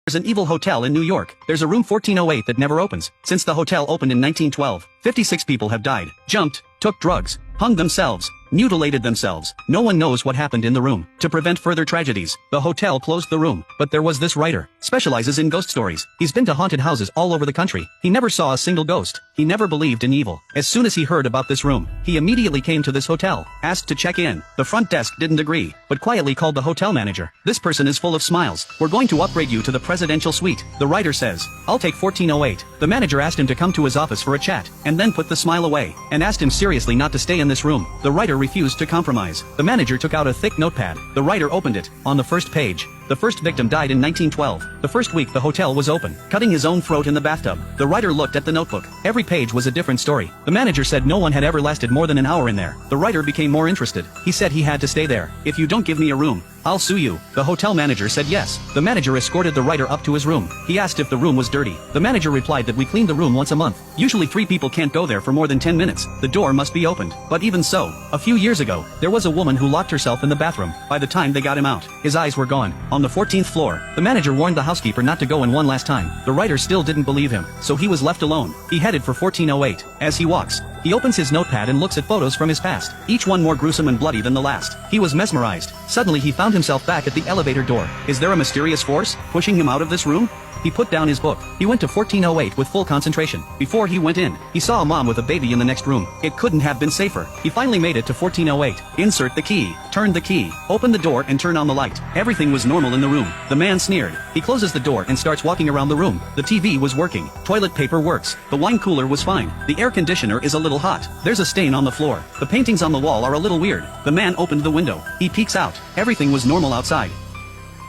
There's an evil hotel in New York. There's a room 1408 that never opens. Since the hotel opened in 1912, 56 people have died, jumped, took drugs, hung themselves, mutilated themselves. No one knows what happened in the room. To prevent further tragedies, the hotel closed the room. But there was this writer, specializes in ghost stories. He's been to haunted houses all over the country. He never saw a single ghost. He never believed in evil. As soon as he heard about this room, he immediately came to this hotel, asked to check in. The front desk didn't agree, but quietly called the hotel manager. This person is full of smiles. We're going to upgrade you to the presidential suite. The writer says, I'll take 1408. The manager asked him to come to his office for a chat, and then put the smile away, and asked him seriously not to stay in this room. The writer refused to compromise. The manager took out a thick notepad. The writer opened it. On the first page, the first victim died in 1912. The first week the hotel was open, cutting his own throat in the bathtub. The writer looked at the notebook. Every page was a different story. The manager said no one had ever lasted more than an hour in there. The writer became more interested. He said he had to stay there. If you don't give me a room, I'll sue you. The hotel manager said yes. The manager escorted the writer up to his room. He asked if the room was dirty. The manager replied that we cleaned the room once a month. Usually 3 people can't go there for more than 10 minutes. The door must be opened. But even so, a few years ago, there was a woman who locked herself in the bathroom. By the time they got him out, his eyes were gone. On the 14th floor, the manager warned the housekeeper not to go in one last time. The writer still didn't believe him, so he was left alone. He headed for 1408. As he walks, he opens his notepad and looks at photos from his past, each one more gruesome and bloody than the last. He was mesmerized. Suddenly he found himself back at the elevator door. Is there a mysterious force pushing him out of this room? He put down his book. He went to 1408 with full concentration. Before he went in, he saw a mom with a baby in the next room. It couldn't have been safer. He finally made it to 1408. Insert the key. Turn the key. Open the door and turn on the light. Everything was normal in the room. The man sneered. He closes the door and starts walking around the room. The TV was working. Toilet paper works. The wine cooler was fine. The air conditioner is a little hot. There's a stain on the floor. The paintings on the wall are a little weird. The man opened the window. He peeks out. Everything was normal outside.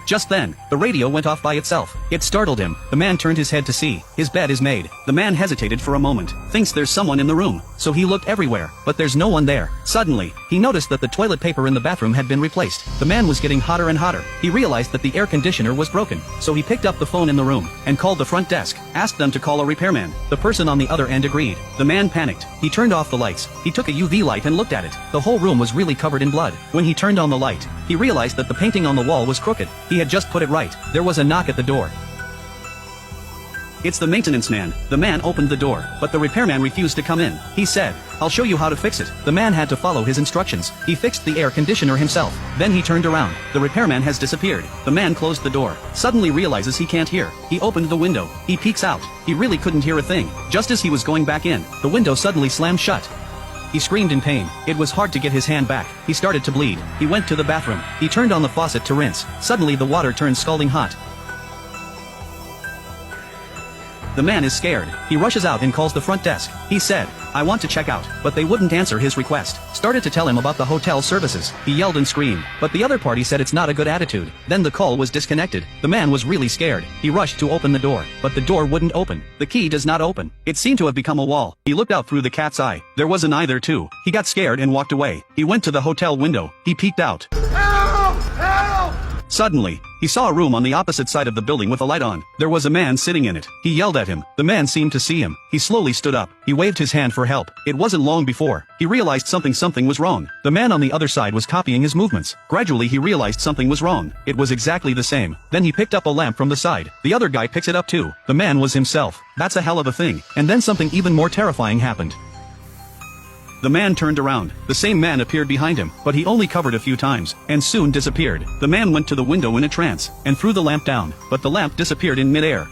Just then, the radio went off by itself. It startled him. The man turned his head to see. His bed is made. The man hesitated for a moment, thinks there's someone in the room, so he looked everywhere, but there's no one there. Suddenly, he noticed that the toilet paper in the bathroom had been replaced. The man was getting hotter and hotter. He realized that the air conditioner was broken, so he picked up the phone in the room and called the front desk, asked them to call a repairman. The person on the other end agreed. The man panicked. He turned off the lights. He took a UV light and looked at it. The whole room was really covered in blood. When he turned on the light, he realized that the painting on the wall was crooked. He had just put it right. There was a knock at the door. It's the maintenance man. The man opened the door, but the repairman refused to come in. He said, I'll show you how to fix it. The man had to follow his instructions. He fixed the air conditioner himself. Then he turned around. The repairman has disappeared. The man closed the door. Suddenly realizes he can't hear. He opened the window. He peeks out. He really couldn't hear a thing. Just as he was going back in, the window suddenly slammed shut. He screamed in pain. It was hard to get his hand back. He started to bleed. He went to the bathroom. He turned on the faucet to rinse. Suddenly the water turned scalding hot. The man is scared. He rushes out and calls the front desk. He said, I want to check out, but they wouldn't answer his request. Started to tell him about the hotel services. He yelled and screamed, but the other party said it's not a good attitude. Then the call was disconnected. The man was really scared. He rushed to open the door, but the door wouldn't open. The key does not open. It seemed to have become a wall. He looked out through the cat's eye. There was an eye there too. He got scared and walked away. He went to the hotel window. He peeked out. Help! Help! Suddenly, he saw a room on the opposite side of the building with a light on. There was a man sitting in it. He yelled at him. The man seemed to see him. He slowly stood up. He waved his hand for help. It wasn't long before he realized something was wrong. The man on the other side was copying his movements. Gradually he realized something was wrong. It was exactly the same. Then he picked up a lamp from the side. The other guy picks it up too. The man was himself. That's a hell of a thing. And then something even more terrifying happened. The man turned around. The same man appeared behind him, but he only covered a few times, and soon disappeared. The man went to the window in a trance, and threw the lamp down, but the lamp disappeared in midair.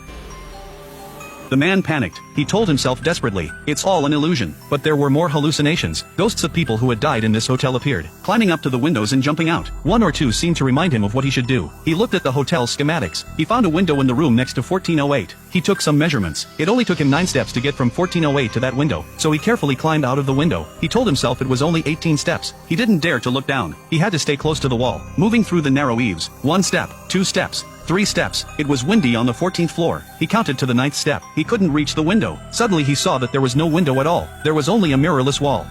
The man panicked. He told himself desperately, it's all an illusion. But there were more hallucinations. Ghosts of people who had died in this hotel appeared, climbing up to the windows and jumping out. One or two seemed to remind him of what he should do. He looked at the hotel schematics. He found a window in the room next to 1408. He took some measurements. It only took him 9 steps to get from 1408 to that window, so he carefully climbed out of the window. He told himself it was only 18 steps. He didn't dare to look down. He had to stay close to the wall, moving through the narrow eaves. 1 step, 2 steps, 3 steps. It was windy on the 14th floor. He counted to the 9th step. He couldn't reach the window. Suddenly he saw that there was no window at all. There was only a mirrorless wall.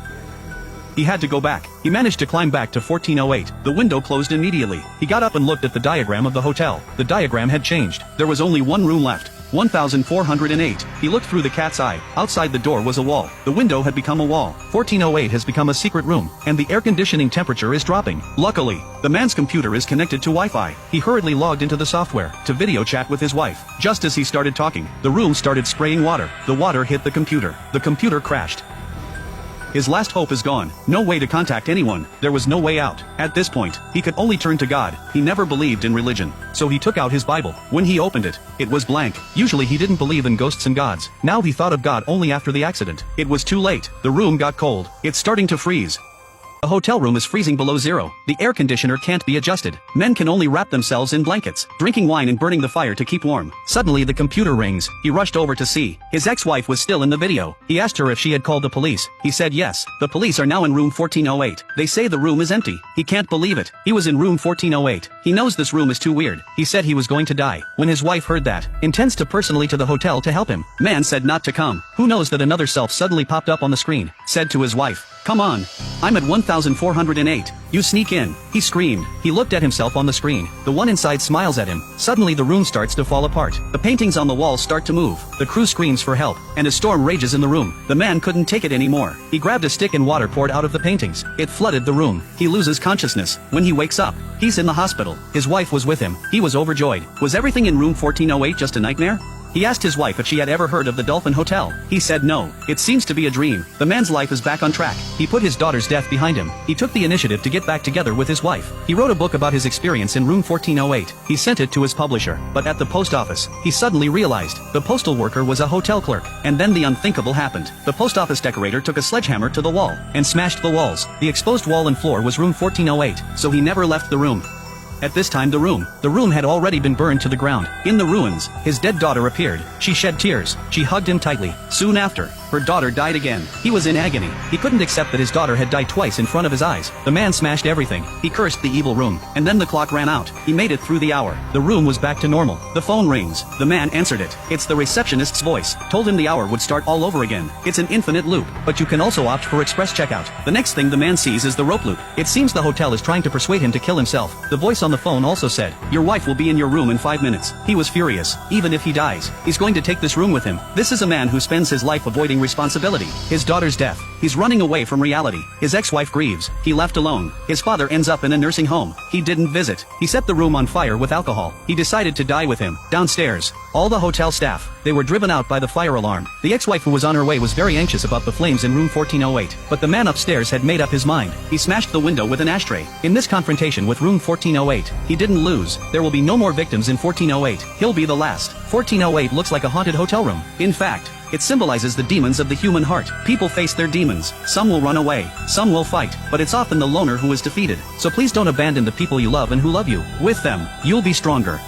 He had to go back. He managed to climb back to 1408. The window closed immediately. He got up and looked at the diagram of the hotel. The diagram had changed. There was only one room left. 1408. He looked through the cat's eye. Outside the door was a wall. The window had become a wall. 1408 has become a secret room, and the air conditioning temperature is dropping. Luckily, the man's computer is connected to Wi-Fi. He hurriedly logged into the software to video chat with his wife. Just as he started talking, the room started spraying water. The water hit the computer. The computer crashed. His last hope is gone. No way to contact anyone. There was no way out. At this point, he could only turn to God. He never believed in religion. So he took out his Bible. When he opened it, it was blank. Usually he didn't believe in ghosts and gods. Now he thought of God only after the accident. It was too late. The room got cold. It's starting to freeze. A hotel room is freezing below zero. The air conditioner can't be adjusted. Men can only wrap themselves in blankets, drinking wine and burning the fire to keep warm. Suddenly the computer rings. He rushed over to see. His ex-wife was still in the video. He asked her if she had called the police. He said yes. The police are now in room 1408. They say the room is empty. He can't believe it. He was in room 1408. He knows this room is too weird. He said he was going to die. When his wife heard that, intends to personally to the hotel to help him. Man said not to come. Who knows that another self suddenly popped up on the screen. Said to his wife, "Come on. I'm at 1408. You sneak in." He screamed. He looked at himself on the screen. The one inside smiles at him. Suddenly the room starts to fall apart. The paintings on the walls start to move. The crew screams for help, and a storm rages in the room. The man couldn't take it anymore. He grabbed a stick and water poured out of the paintings. It flooded the room. He loses consciousness. When he wakes up, he's in the hospital. His wife was with him. He was overjoyed. Was everything in room 1408 just a nightmare? He asked his wife if she had ever heard of the Dolphin Hotel. He said no. It seems to be a dream. The man's life is back on track. He put his daughter's death behind him. He took the initiative to get back together with his wife. He wrote a book about his experience in room 1408. He sent it to his publisher. But at the post office, he suddenly realized the postal worker was a hotel clerk. And then the unthinkable happened. The post office decorator took a sledgehammer to the wall and smashed the walls. The exposed wall and floor was room 1408, so he never left the room. At this time the room had already been burned to the ground. In the ruins, his dead daughter appeared. She shed tears. She hugged him tightly. Soon after, her daughter died again. He was in agony. He couldn't accept that his daughter had died twice in front of his eyes. The man smashed everything. He cursed the evil room. And then the clock ran out. He made it through the hour. The room was back to normal. The phone rings. The man answered it. It's the receptionist's voice. Told him the hour would start all over again. It's an infinite loop, but you can also opt for express checkout. The next thing the man sees is the rope loop. It seems the hotel is trying to persuade him to kill himself. The voice on the phone also said, "Your wife will be in your room in 5 minutes. He was furious. Even if he dies, he's going to take this room with him. This is a man who spends his life avoiding responsibility. His daughter's death. He's running away from reality. His ex-wife grieves. He left alone. His father ends up in a nursing home. He didn't visit. He set the room on fire with alcohol. He decided to die with him. Downstairs, all the hotel staff, they were driven out by the fire alarm. The ex-wife who was on her way was very anxious about the flames in room 1408. But the man upstairs had made up his mind. He smashed the window with an ashtray. In this confrontation with room 1408, he didn't lose. There will be no more victims in 1408. He'll be the last. 1408 looks like a haunted hotel room. In fact, it symbolizes the demons of the human heart. People face their demons. Some will run away. Some will fight. But it's often the loner who is defeated. So please don't abandon the people you love and who love you. With them, you'll be stronger.